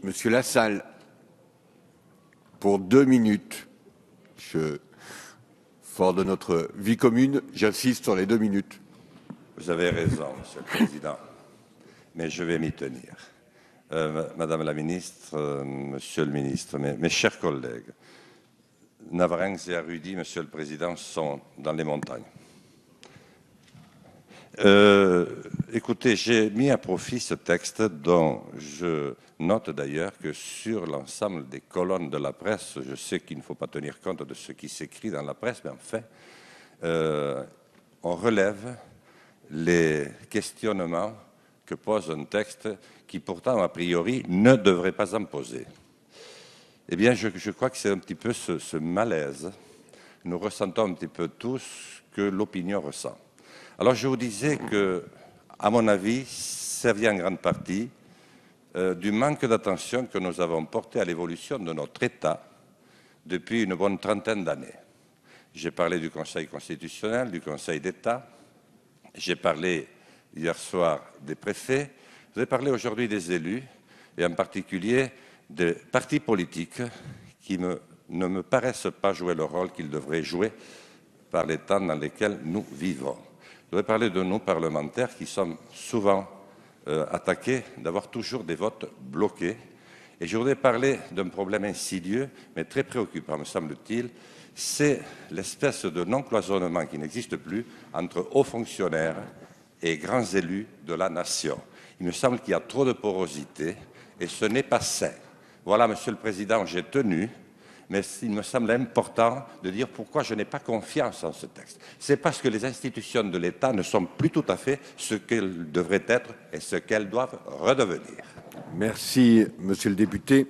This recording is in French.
Monsieur Lassalle, pour 2 minutes. Fort de notre vie commune, j'insiste sur les 2 minutes. Vous avez raison, Monsieur le Président, mais je vais m'y tenir. Madame la Ministre, Monsieur le Ministre, mes chers collègues, Navarinx et Arudi, Monsieur le Président, sont dans les montagnes. Écoutez, j'ai mis à profit ce texte dont je note d'ailleurs que sur l'ensemble des colonnes de la presse, je sais qu'il ne faut pas tenir compte de ce qui s'écrit dans la presse, mais enfin, on relève les questionnements que pose un texte qui pourtant, a priori, ne devrait pas en poser. Eh bien, je crois que c'est un petit peu ce malaise. Nous ressentons un petit peu tous que l'opinion ressent. Alors, je vous disais que, à mon avis, ça vient en grande partie du manque d'attention que nous avons porté à l'évolution de notre État depuis une bonne trentaine d'années. J'ai parlé du Conseil constitutionnel, du Conseil d'État, j'ai parlé hier soir des préfets, je vais parler aujourd'hui des élus, et en particulier des partis politiques qui ne me paraissent pas jouer le rôle qu'ils devraient jouer par les temps dans lesquels nous vivons. Je voudrais parler de nous, parlementaires, qui sommes souvent attaqués d'avoir toujours des votes bloqués. Et je voudrais parler d'un problème insidieux, mais très préoccupant, me semble-t-il. C'est l'espèce de non-cloisonnement qui n'existe plus entre hauts fonctionnaires et grands élus de la nation. Il me semble qu'il y a trop de porosité et ce n'est pas sain. Voilà, Monsieur le Président, j'ai tenu. Mais il me semble important de dire pourquoi je n'ai pas confiance en ce texte. C'est parce que les institutions de l'État ne sont plus tout à fait ce qu'elles devraient être et ce qu'elles doivent redevenir. Merci, Monsieur le député.